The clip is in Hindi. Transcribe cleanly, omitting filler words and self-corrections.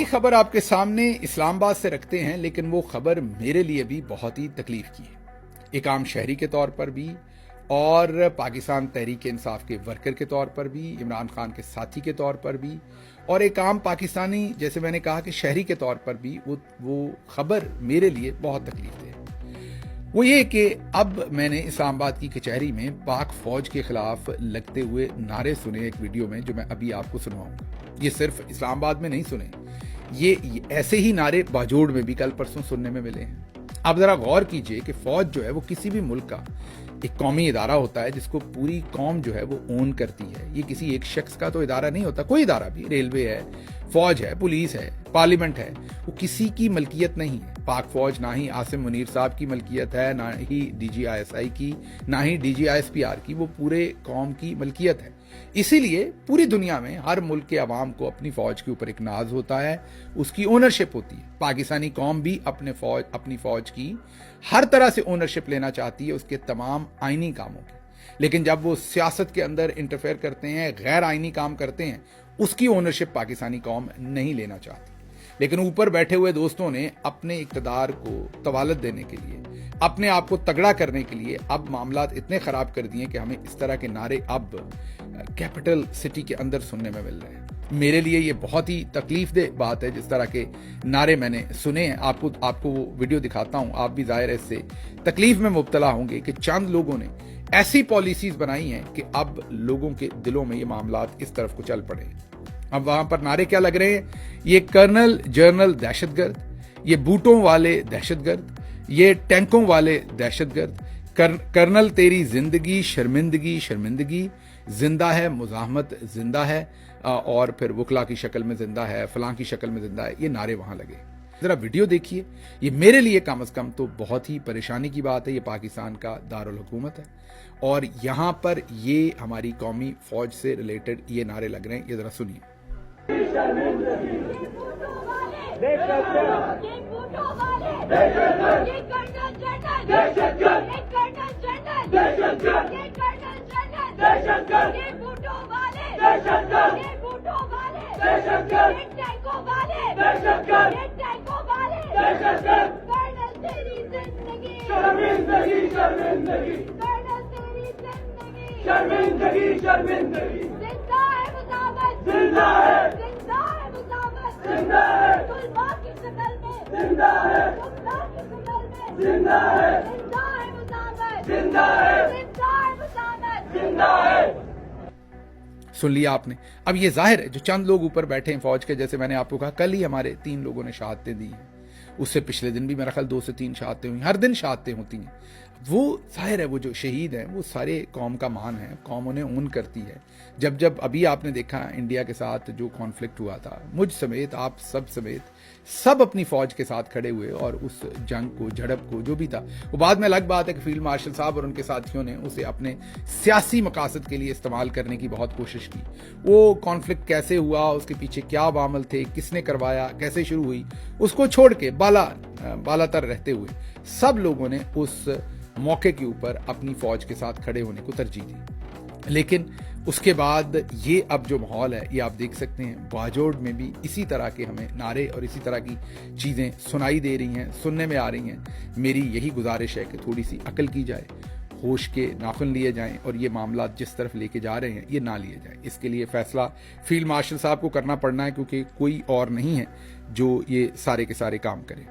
की खबर आपके सामने इस्लामाबाद से रखते हैं, लेकिन वो खबर मेरे लिए भी बहुत ही तकलीफ की है। एक आम शहरी के तौर पर भी और पाकिस्तान तहरीक इंसाफ के वर्कर के तौर पर भी, इमरान खान के साथी के तौर पर भी, और एक आम पाकिस्तानी, जैसे मैंने कहा कि शहरी के तौर पर भी वो खबर मेरे लिए बहुत तकलीफ दे। वो ये कि अब मैंने इस्लामाबाद की कचहरी में पाक फौज के खिलाफ लगते हुए नारे सुने एक वीडियो में, जो मैं अभी आपको सुनवाऊंगा। ये सिर्फ इस्लामाबाद में नहीं सुने, ये ऐसे ही नारे बाजोड़ में भी कल परसों सुनने में मिले हैं। आप जरा गौर कीजिए कि फौज जो है वो किसी भी मुल्क का एक कौमी इदारा होता है जिसको पूरी कौम जो है वो ओन करती है। ये किसी एक शख्स का तो इदारा नहीं होता। कोई इदारा भी, रेलवे है, फौज है, पुलिस है, पार्लियामेंट है, वो किसी की मलकियत नहीं है। पाक फौज ना ही आसिम मुनीर साहब की मलकियत है, ना ही DGISI की, ना ही DGISPR की, वो पूरे कौम की मलकियत है। इसीलिए पूरी दुनिया में हर मुल्क के अवाम को अपनी फौज के ऊपर एक नाज होता है, उसकी ओनरशिप होती है। पाकिस्तानी कौम भी अपनी फौज की हर तरह से ओनरशिप लेना चाहती है, उसके तमाम आईनी कामों की। लेकिन जब वो सियासत के अंदर इंटरफेयर करते हैं, गैर आईनी काम करते हैं, उसकी ओनरशिप पाकिस्तानी कौम नहीं लेना चाहती। लेकिन ऊपर बैठे हुए दोस्तों ने अपने इक़्तिदार को तवालत देने के लिए, अपने आप को तगड़ा करने के लिए अब मामलात इतने खराब कर दिए कि हमें इस तरह के नारे अब कैपिटल सिटी के अंदर सुनने में मिल रहे हैं। मेरे लिए ये बहुत ही तकलीफदेह बात है जिस तरह के नारे मैंने सुने हैं। आपको वो वीडियो दिखाता हूं, आप भी जाहिर है इससे तकलीफ में मुब्तला होंगे कि चंद लोगों ने ऐसी पॉलिसीज बनाई हैं कि अब लोगों के दिलों में ये मामलात इस तरफ को चल पड़े। अब वहां पर नारे क्या लग रहे हैं? ये कर्नल जर्नल दहशतगर्द, ये बूटों वाले दहशतगर्द, ये टैंकों वाले दहशतगर्द, कर्नल तेरी जिंदगी शर्मिंदगी शर्मिंदगी, जिंदा है मुजाहमत जिंदा है, और फिर वकला की शक्ल में जिंदा है, फलां की शक्ल में जिंदा है। ये नारे वहां लगे। जरा वीडियो देखिए। ये मेरे लिए कम से कम तो बहुत ही परेशानी की बात है। ये पाकिस्तान का दारुल हुकूमत है और यहां पर ये हमारी कौमी फौज से रिलेटेड ये नारे लग रहे हैं। ये जरा सुनिए। शर्मिंदगी शर्मिंदगी जिंदा है मुजाहिद, जिंदा है, जिंदा है मुजाहिद, जिंदा है, गुलबा की शक्ल में जिंदा है, गुलबा की शक्ल में जिंदा है, जिंदा है मुजाहिद, जिंदा है, जिंदा है मुजाहिद, जिंदा है। सुन लिया आपने। अब ये जाहिर है जो चंद लोग ऊपर बैठे हैं फौज के, जैसे मैंने आपको कहा कल ही हमारे 3 लोगों ने शहादतें दी हैं, उससे पिछले दिन भी मेरा ख्याल 2 से 3 शहादतें हुई। हर दिन शहादतें होती हैं। वो जाहिर है वो जो शहीद हैं वो सारे कौम का मान है, कौम उन्हें ऊन करती है। जब अभी आपने देखा इंडिया के साथ जो कॉन्फ्लिक्ट हुआ था, मुझ समेत, आप सब समेत, सब अपनी फौज के साथ खड़े हुए और उस जंग को, झड़प को, जो भी था, वो बाद में अलग बात है कि फील्ड मार्शल साहब और उनके साथियों ने उसे अपने सियासी मकासद के लिए इस्तेमाल करने की बहुत कोशिश की। वो कॉन्फ्लिक्ट कैसे हुआ, उसके पीछे क्या वामल थे, किसने करवाया, कैसे शुरू हुई, उसको छोड़ के बालातर रहते हुए सब लोगों ने उस मौके के ऊपर अपनी फौज के साथ खड़े होने को तरजीह दी। लेकिन उसके बाद ये अब जो माहौल है, ये आप देख सकते हैं बाजोड़ में भी इसी तरह के हमें नारे और इसी तरह की चीज़ें सुनाई दे रही हैं, सुनने में आ रही हैं। मेरी यही गुजारिश है कि थोड़ी सी अकल की जाए, होश के नाखुन लिए जाएं और ये मामला जिस तरफ लेके जा रहे हैं ये ना लिए जाएं। इसके लिए फैसला फील्ड मार्शल साहब को करना पड़ना है, क्योंकि कोई और नहीं है जो ये सारे के सारे काम करे।